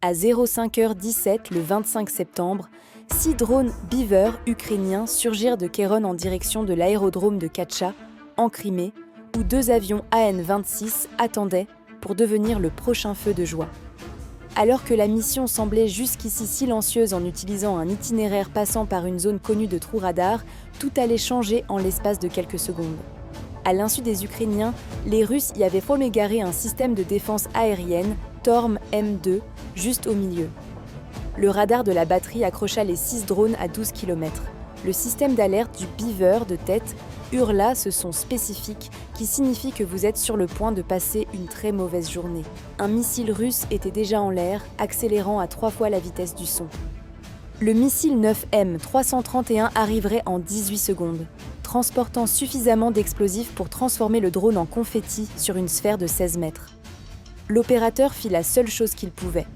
À 05h17 le 25 septembre, 6 drones Beaver ukrainiens surgirent de Kéron en direction de l'aérodrome de Katcha, en Crimée, où 2 avions AN-26 attendaient pour devenir le prochain feu de joie. Alors que la mission semblait jusqu'ici silencieuse en utilisant un itinéraire passant par une zone connue de trous radars, tout allait changer en l'espace de quelques secondes. À l'insu des Ukrainiens, les Russes y avaient fourmé-garé un système de défense aérienne, Torm M2, juste au milieu. Le radar de la batterie accrocha les 6 drones à 12 km. Le système d'alerte du Beaver de tête hurla ce son spécifique qui signifie que vous êtes sur le point de passer une très mauvaise journée. Un missile russe était déjà en l'air, accélérant à 3 fois la vitesse du son. Le missile 9M331 arriverait en 18 secondes, transportant suffisamment d'explosifs pour transformer le drone en confetti sur une sphère de 16 mètres. L'opérateur fit la seule chose qu'il pouvait.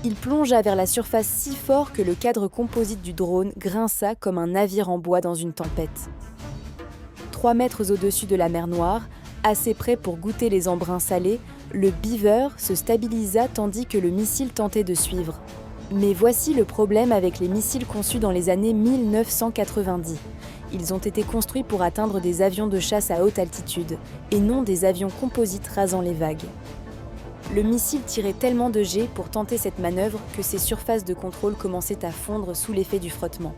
Il plongea vers la surface si fort que le cadre composite du drone grinça comme un navire en bois dans une tempête. 3 mètres au-dessus de la mer Noire, assez près pour goûter les embruns salés, le Beaver se stabilisa tandis que le missile tentait de suivre. Mais voici le problème avec les missiles conçus dans les années 1990. Ils ont été construits pour atteindre des avions de chasse à haute altitude, et non des avions composites rasant les vagues. Le missile tirait tellement de jets pour tenter cette manœuvre que ses surfaces de contrôle commençaient à fondre sous l'effet du frottement.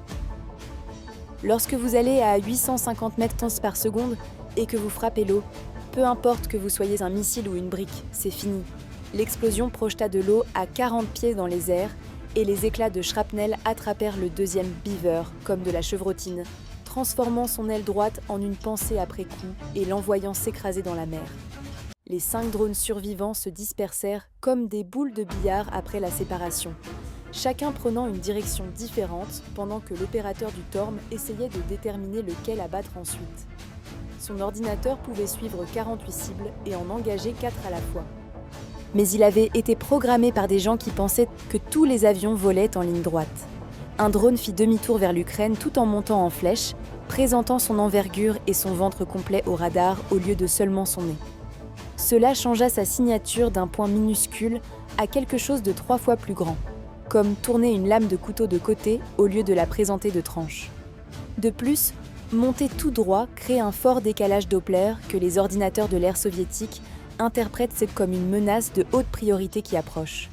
Lorsque vous allez à 850 mètres par seconde et que vous frappez l'eau, peu importe que vous soyez un missile ou une brique, c'est fini. L'explosion projeta de l'eau à 40 pieds dans les airs et les éclats de shrapnel attrapèrent le deuxième Beaver, comme de la chevrotine, transformant son aile droite en une pensée après coup et l'envoyant s'écraser dans la mer. Les 5 drones survivants se dispersèrent comme des boules de billard après la séparation, chacun prenant une direction différente pendant que l'opérateur du Torm essayait de déterminer lequel abattre ensuite. Son ordinateur pouvait suivre 48 cibles et en engager 4 à la fois. Mais il avait été programmé par des gens qui pensaient que tous les avions volaient en ligne droite. Un drone fit demi-tour vers l'Ukraine tout en montant en flèche, présentant son envergure et son ventre complet au radar au lieu de seulement son nez. Cela changea sa signature d'un point minuscule à quelque chose de 3 fois plus grand, comme tourner une lame de couteau de côté au lieu de la présenter de tranche. De plus, monter tout droit crée un fort décalage Doppler que les ordinateurs de l'ère soviétique interprètent comme une menace de haute priorité qui approche.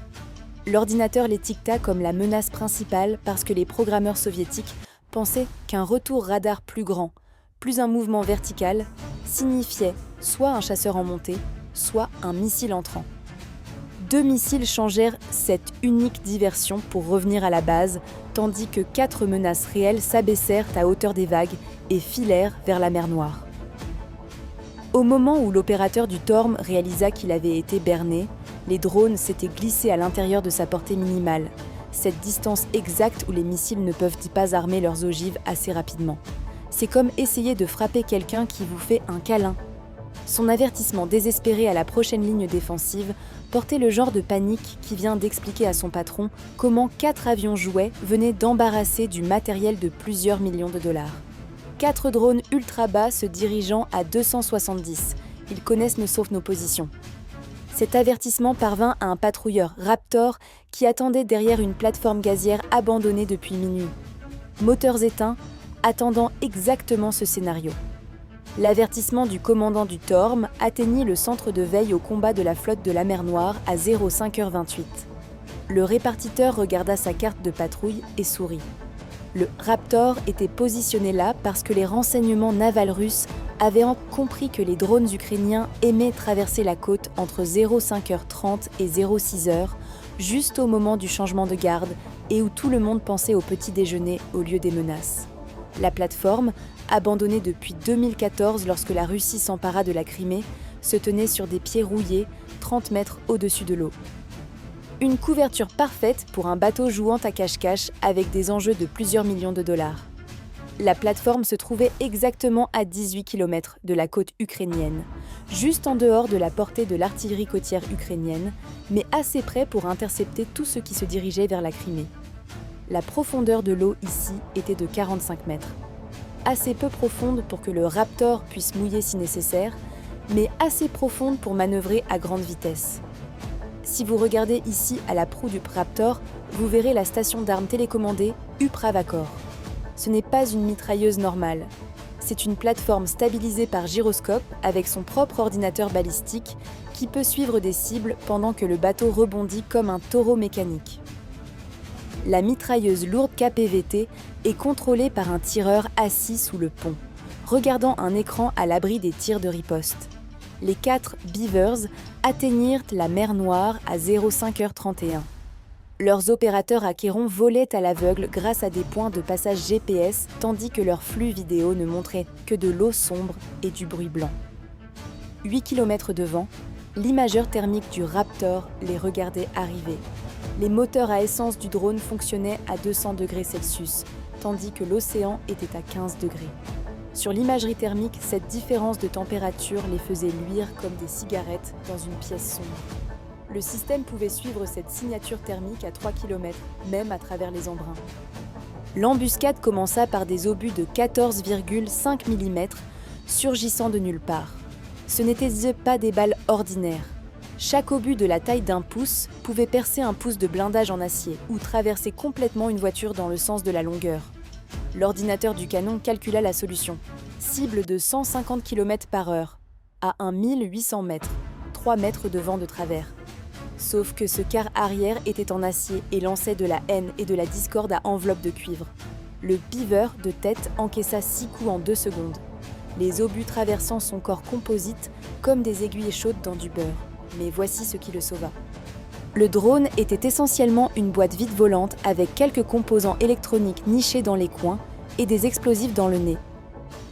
L'ordinateur l'étiqueta comme la menace principale parce que les programmeurs soviétiques pensaient qu'un retour radar plus grand, plus un mouvement vertical, signifiait soit un chasseur en montée, soit un missile entrant. 2 missiles changèrent cette unique diversion pour revenir à la base, tandis que 4 menaces réelles s'abaissèrent à hauteur des vagues et filèrent vers la mer Noire. Au moment où l'opérateur du Torm réalisa qu'il avait été berné, les drones s'étaient glissés à l'intérieur de sa portée minimale, cette distance exacte où les missiles ne peuvent pas armer leurs ogives assez rapidement. C'est comme essayer de frapper quelqu'un qui vous fait un câlin. Son avertissement désespéré à la prochaine ligne défensive portait le genre de panique qui vient d'expliquer à son patron comment 4 avions jouets venaient d'embarrasser du matériel de plusieurs millions de dollars. 4 drones ultra bas se dirigeant à 270. Ils connaissent nos positions. Cet avertissement parvint à un patrouilleur Raptor qui attendait derrière une plateforme gazière abandonnée depuis minuit. Moteurs éteints, attendant exactement ce scénario. L'avertissement du commandant du Torm atteignit le centre de veille au combat de la flotte de la mer Noire à 05h28. Le répartiteur regarda sa carte de patrouille et sourit. Le Raptor était positionné là parce que les renseignements navals russes avaient compris que les drones ukrainiens aimaient traverser la côte entre 05h30 et 06h, juste au moment du changement de garde et où tout le monde pensait au petit déjeuner au lieu des menaces. La plateforme, abandonnée depuis 2014 lorsque la Russie s'empara de la Crimée, se tenait sur des pieds rouillés, 30 mètres au-dessus de l'eau. Une couverture parfaite pour un bateau jouant à cache-cache avec des enjeux de plusieurs millions de dollars. La plateforme se trouvait exactement à 18 km de la côte ukrainienne, juste en dehors de la portée de l'artillerie côtière ukrainienne, mais assez près pour intercepter tout ce qui se dirigeait vers la Crimée. La profondeur de l'eau ici était de 45 mètres. Assez peu profonde pour que le Raptor puisse mouiller si nécessaire, mais assez profonde pour manœuvrer à grande vitesse. Si vous regardez ici à la proue du Raptor, vous verrez la station d'armes télécommandée Upravacor. Ce n'est pas une mitrailleuse normale. C'est une plateforme stabilisée par gyroscope avec son propre ordinateur balistique qui peut suivre des cibles pendant que le bateau rebondit comme un taureau mécanique. La mitrailleuse lourde KPVT est contrôlée par un tireur assis sous le pont, regardant un écran à l'abri des tirs de riposte. Les 4 Beavers atteignirent la mer Noire à 05h31. Leurs opérateurs Acheron volaient à l'aveugle grâce à des points de passage GPS, tandis que leur flux vidéo ne montrait que de l'eau sombre et du bruit blanc. 8 km devant, l'imageur thermique du Raptor les regardait arriver. Les moteurs à essence du drone fonctionnaient à 200 degrés Celsius, tandis que l'océan était à 15 degrés. Sur l'imagerie thermique, cette différence de température les faisait luire comme des cigarettes dans une pièce sombre. Le système pouvait suivre cette signature thermique à 3 km, même à travers les embruns. L'embuscade commença par des obus de 14,5 mm surgissant de nulle part. Ce n'étaient pas des balles ordinaires. Chaque obus de la taille d'un pouce pouvait percer un pouce de blindage en acier ou traverser complètement une voiture dans le sens de la longueur. L'ordinateur du canon calcula la solution. Cible de 150 km/h, à 1800 mètres, 3 mètres de vent de travers. Sauf que ce quart arrière était en acier et lançait de la haine et de la discorde à enveloppe de cuivre. Le Beaver de tête encaissa 6 coups en 2 secondes, les obus traversant son corps composite comme des aiguilles chaudes dans du beurre. Mais voici ce qui le sauva. Le drone était essentiellement une boîte vide volante avec quelques composants électroniques nichés dans les coins et des explosifs dans le nez.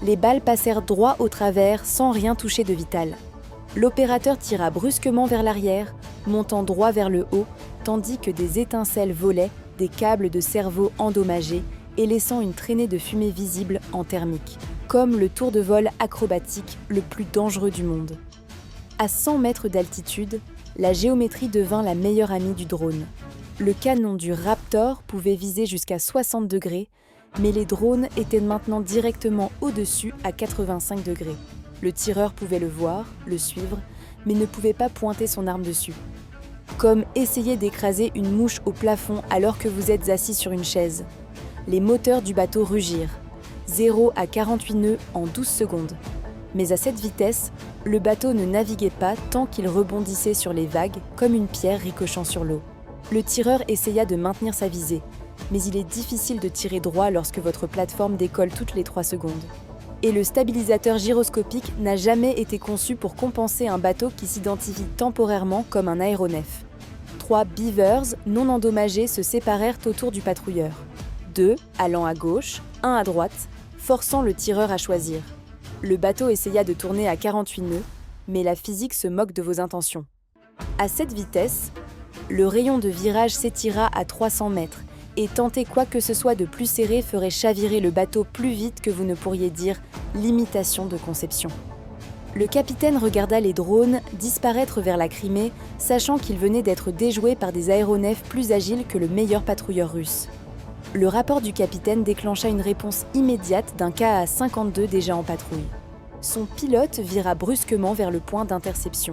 Les balles passèrent droit au travers sans rien toucher de vital. L'opérateur tira brusquement vers l'arrière, montant droit vers le haut, tandis que des étincelles volaient, des câbles de cerveau endommagés et laissant une traînée de fumée visible en thermique, comme le tour de vol acrobatique le plus dangereux du monde. À 100 mètres d'altitude, la géométrie devint la meilleure amie du drone. Le canon du Raptor pouvait viser jusqu'à 60 degrés, mais les drones étaient maintenant directement au-dessus à 85 degrés. Le tireur pouvait le voir, le suivre, mais ne pouvait pas pointer son arme dessus. Comme essayer d'écraser une mouche au plafond alors que vous êtes assis sur une chaise. Les moteurs du bateau rugirent. 0 à 48 nœuds en 12 secondes. Mais à cette vitesse, le bateau ne naviguait pas tant qu'il rebondissait sur les vagues comme une pierre ricochant sur l'eau. Le tireur essaya de maintenir sa visée, mais il est difficile de tirer droit lorsque votre plateforme décolle toutes les 3 secondes. Et le stabilisateur gyroscopique n'a jamais été conçu pour compenser un bateau qui s'identifie temporairement comme un aéronef. 3 Beavers non endommagés se séparèrent autour du patrouilleur. 2 allant à gauche, 1 à droite, forçant le tireur à choisir. Le bateau essaya de tourner à 48 nœuds, mais la physique se moque de vos intentions. À cette vitesse, le rayon de virage s'étira à 300 mètres et tenter quoi que ce soit de plus serré ferait chavirer le bateau plus vite que vous ne pourriez dire l'imitation de conception. Le capitaine regarda les drones disparaître vers la Crimée, sachant qu'ils venaient d'être déjoués par des aéronefs plus agiles que le meilleur patrouilleur russe. Le rapport du capitaine déclencha une réponse immédiate d'un Ka-52 déjà en patrouille. Son pilote vira brusquement vers le point d'interception.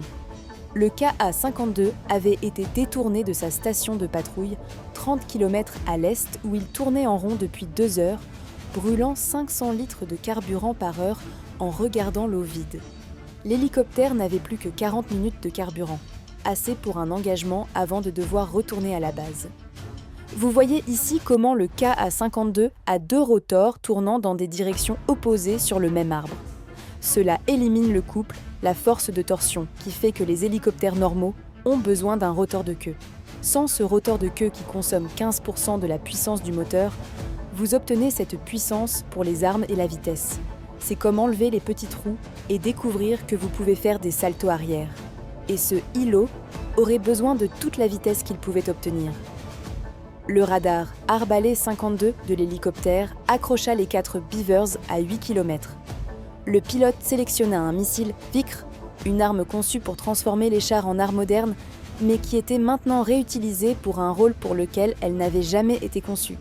Le Ka-52 avait été détourné de sa station de patrouille 30 km à l'est où il tournait en rond depuis 2 heures, brûlant 500 litres de carburant par heure en regardant l'eau vide. L'hélicoptère n'avait plus que 40 minutes de carburant, assez pour un engagement avant de devoir retourner à la base. Vous voyez ici comment le Ka-52 a 2 rotors tournant dans des directions opposées sur le même arbre. Cela élimine le couple, la force de torsion, qui fait que les hélicoptères normaux ont besoin d'un rotor de queue. Sans ce rotor de queue qui consomme 15% de la puissance du moteur, vous obtenez cette puissance pour les armes et la vitesse. C'est comme enlever les petits trous et découvrir que vous pouvez faire des saltos arrière. Et ce îlot aurait besoin de toute la vitesse qu'il pouvait obtenir. Le radar Arbalé 52 de l'hélicoptère accrocha les 4 Beavers à 8 km. Le pilote sélectionna un missile Vikr, une arme conçue pour transformer les chars en armes modernes, mais qui était maintenant réutilisée pour un rôle pour lequel elle n'avait jamais été conçue.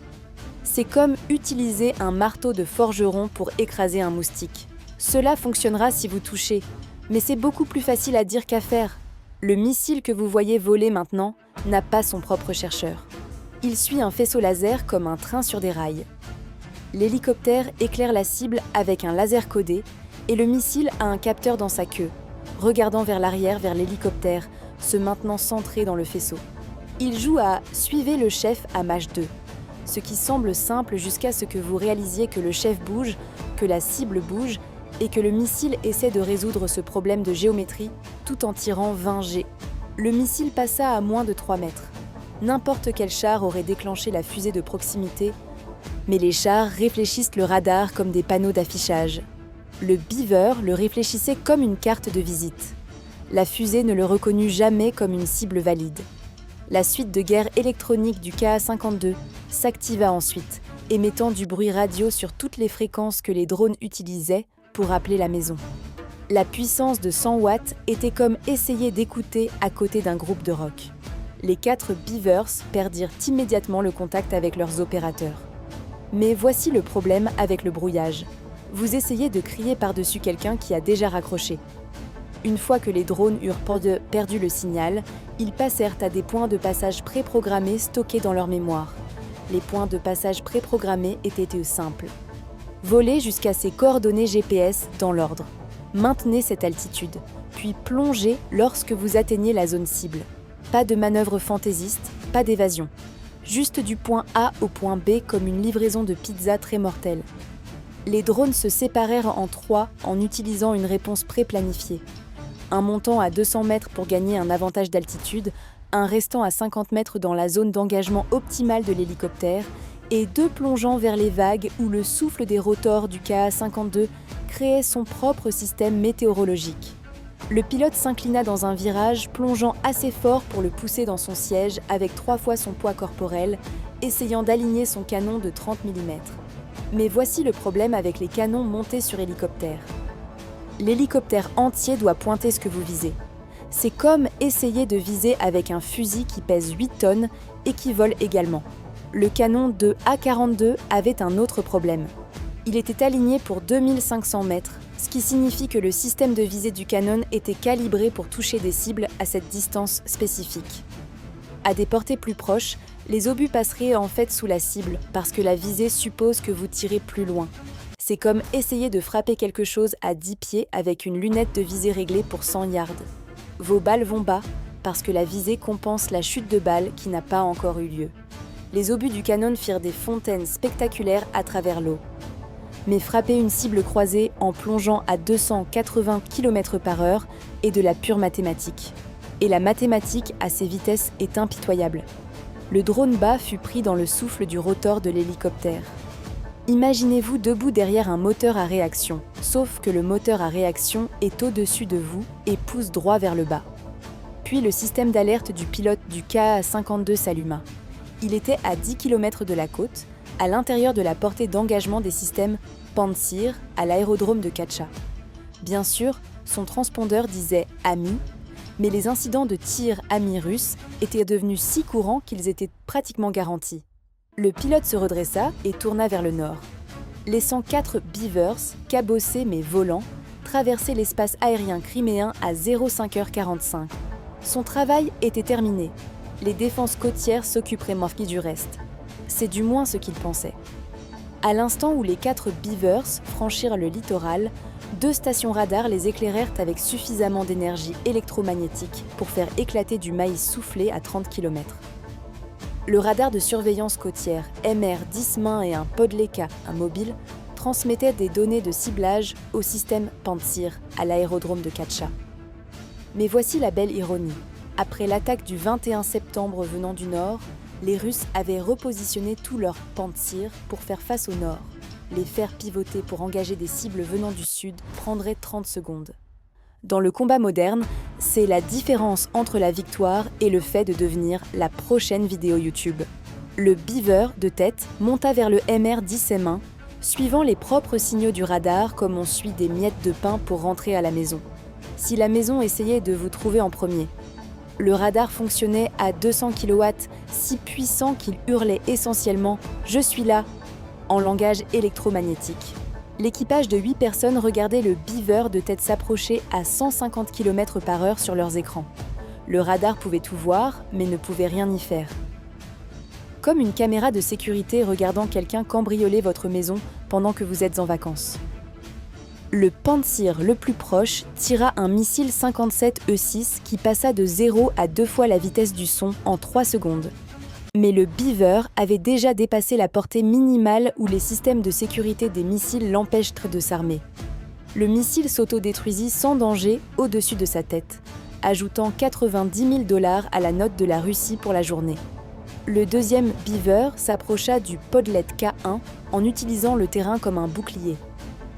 C'est comme utiliser un marteau de forgeron pour écraser un moustique. Cela fonctionnera si vous touchez, mais c'est beaucoup plus facile à dire qu'à faire. Le missile que vous voyez voler maintenant n'a pas son propre chercheur. Il suit un faisceau laser comme un train sur des rails. L'hélicoptère éclaire la cible avec un laser codé et le missile a un capteur dans sa queue, regardant vers l'arrière vers l'hélicoptère, se maintenant centré dans le faisceau. Il joue à « suivez le chef à Mach 2 », ce qui semble simple jusqu'à ce que vous réalisiez que le chef bouge, que la cible bouge et que le missile essaie de résoudre ce problème de géométrie tout en tirant 20 G. Le missile passa à moins de 3 mètres. N'importe quel char aurait déclenché la fusée de proximité, mais les chars réfléchissent le radar comme des panneaux d'affichage. Le Beaver le réfléchissait comme une carte de visite. La fusée ne le reconnut jamais comme une cible valide. La suite de guerre électronique du Ka-52 s'activa ensuite, émettant du bruit radio sur toutes les fréquences que les drones utilisaient pour appeler la maison. La puissance de 100 watts était comme essayer d'écouter à côté d'un groupe de rock. Les 4 Beavers perdirent immédiatement le contact avec leurs opérateurs. Mais voici le problème avec le brouillage. Vous essayez de crier par-dessus quelqu'un qui a déjà raccroché. Une fois que les drones eurent perdu le signal, ils passèrent à des points de passage préprogrammés stockés dans leur mémoire. Les points de passage préprogrammés étaient simples. Volez jusqu'à ces coordonnées GPS dans l'ordre. Maintenez cette altitude, puis plongez lorsque vous atteignez la zone cible. Pas de manœuvre fantaisiste, pas d'évasion. Juste du point A au point B comme une livraison de pizza très mortelle. Les drones se séparèrent en 3 en utilisant une réponse pré-planifiée. Un montant à 200 mètres pour gagner un avantage d'altitude, un restant à 50 mètres dans la zone d'engagement optimale de l'hélicoptère et 2 plongeant vers les vagues où le souffle des rotors du Ka-52 créait son propre système météorologique. Le pilote s'inclina dans un virage, plongeant assez fort pour le pousser dans son siège avec 3 fois son poids corporel, essayant d'aligner son canon de 30 mm. Mais voici le problème avec les canons montés sur hélicoptère. L'hélicoptère entier doit pointer ce que vous visez. C'est comme essayer de viser avec un fusil qui pèse 8 tonnes et qui vole également. Le canon de A-42 avait un autre problème. Il était aligné pour 2500 mètres, ce qui signifie que le système de visée du canon était calibré pour toucher des cibles à cette distance spécifique. À des portées plus proches, les obus passeraient en fait sous la cible parce que la visée suppose que vous tirez plus loin. C'est comme essayer de frapper quelque chose à 10 pieds avec une lunette de visée réglée pour 100 yards. Vos balles vont bas parce que la visée compense la chute de balles qui n'a pas encore eu lieu. Les obus du canon firent des fontaines spectaculaires à travers l'eau. Mais frapper une cible croisée en plongeant à 280 km/h est de la pure mathématique. Et la mathématique à ces vitesses est impitoyable. Le drone bas fut pris dans le souffle du rotor de l'hélicoptère. Imaginez-vous debout derrière un moteur à réaction, sauf que le moteur à réaction est au-dessus de vous et pousse droit vers le bas. Puis le système d'alerte du pilote du Ka-52 s'alluma. Il était à 10 km de la côte, à l'intérieur de la portée d'engagement des systèmes Pantsir à l'aérodrome de Katcha. Bien sûr, son transpondeur disait « Ami », mais les incidents de tir amis russes étaient devenus si courants qu'ils étaient pratiquement garantis. Le pilote se redressa et tourna vers le nord. Laissant 4 Beavers, cabossés mais volants, traverser l'espace aérien criméen à 05h45. Son travail était terminé. Les défenses côtières s'occuperaient morphie du reste. C'est du moins ce qu'il pensait. À l'instant où les 4 Beavers franchirent le littoral, 2 stations radar les éclairèrent avec suffisamment d'énergie électromagnétique pour faire éclater du maïs soufflé à 30 km. Le radar de surveillance côtière MR-10 mains et un Podleka, un mobile, transmettait des données de ciblage au système Pantsir à l'aérodrome de Katcha. Mais voici la belle ironie. Après l'attaque du 21 septembre venant du nord, les Russes avaient repositionné tout leur Pantsir pour faire face au nord. Les faire pivoter pour engager des cibles venant du sud prendrait 30 secondes. Dans le combat moderne, c'est la différence entre la victoire et le fait de devenir la prochaine vidéo YouTube. Le Beaver, de tête, monta vers le MR-10M1, suivant les propres signaux du radar comme on suit des miettes de pain pour rentrer à la maison. Si la maison essayait de vous trouver en premier. Le radar fonctionnait à 200 kW, si puissant qu'il hurlait essentiellement « Je suis là !» en langage électromagnétique. L'équipage de 8 personnes regardait le Beaver de tête s'approcher à 150 km/h sur leurs écrans. Le radar pouvait tout voir, mais ne pouvait rien y faire. Comme une caméra de sécurité regardant quelqu'un cambrioler votre maison pendant que vous êtes en vacances. Le Pantsir le plus proche tira un missile 57 E6 qui passa de 0 à 2 fois la vitesse du son en 3 secondes. Mais le Beaver avait déjà dépassé la portée minimale où les systèmes de sécurité des missiles l'empêchent de s'armer. Le missile s'autodétruisit sans danger au-dessus de sa tête, ajoutant 90 000 $ à la note de la Russie pour la journée. Le deuxième Beaver s'approcha du Podlet K1 en utilisant le terrain comme un bouclier.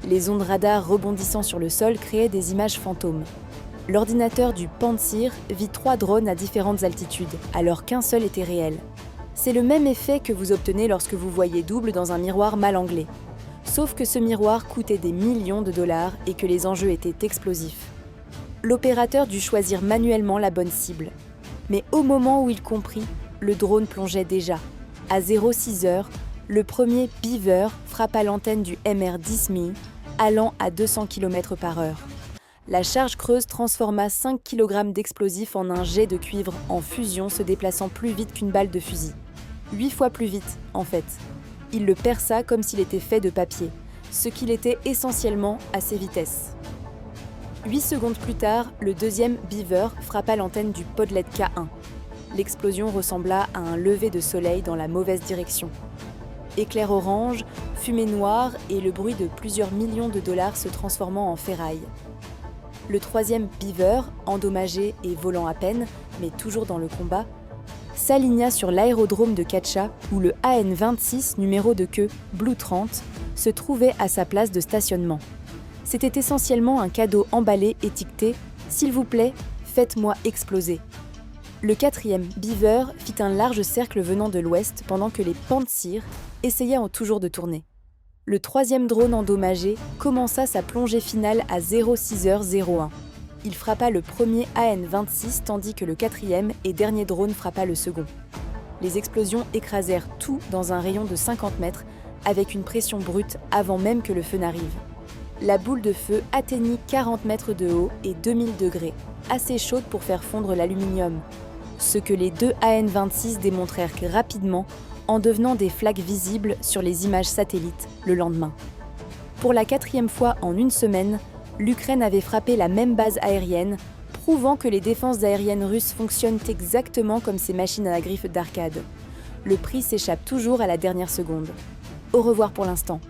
Les ondes radar rebondissant sur le sol créaient des images fantômes. L'ordinateur du Pantsir vit 3 drones à différentes altitudes, alors qu'un seul était réel. C'est le même effet que vous obtenez lorsque vous voyez double dans un miroir mal anglais. Sauf que ce miroir coûtait des millions de dollars et que les enjeux étaient explosifs. L'opérateur dut choisir manuellement la bonne cible. Mais au moment où il comprit, le drone plongeait déjà. À 06 heures, le premier Beaver frappa l'antenne du MR-10 allant à 200 km/h. La charge creuse transforma 5 kg d'explosifs en un jet de cuivre en fusion se déplaçant plus vite qu'une balle de fusil. 8 fois plus vite, en fait. Il le perça comme s'il était fait de papier, ce qu'il était essentiellement à ses vitesses. 8 secondes plus tard, le deuxième Beaver frappa l'antenne du Podlet K1. L'explosion ressembla à un lever de soleil dans la mauvaise direction. Éclair orange, fumée noire et le bruit de plusieurs millions de dollars se transformant en ferraille. Le troisième Beaver, endommagé et volant à peine, mais toujours dans le combat, s'aligna sur l'aérodrome de Katcha où le AN-26 numéro de queue Blue 30 se trouvait à sa place de stationnement. C'était essentiellement un cadeau emballé étiqueté « S'il vous plaît, faites-moi exploser ». Le quatrième Beaver fit un large cercle venant de l'ouest pendant que les Pantsir essayaient toujours de tourner. Le troisième drone endommagé commença sa plongée finale à 06h01. Il frappa le premier AN-26 tandis que le quatrième et dernier drone frappa le second. Les explosions écrasèrent tout dans un rayon de 50 mètres avec une pression brute avant même que le feu n'arrive. La boule de feu atteignit 40 mètres de haut et 2000 degrés, assez chaude pour faire fondre l'aluminium, ce que les deux AN-26 démontrèrent rapidement en devenant des flaques visibles sur les images satellites le lendemain. Pour la 4e fois en une semaine, l'Ukraine avait frappé la même base aérienne, prouvant que les défenses aériennes russes fonctionnent exactement comme ces machines à la griffe d'arcade. Le prix s'échappe toujours à la dernière seconde. Au revoir pour l'instant.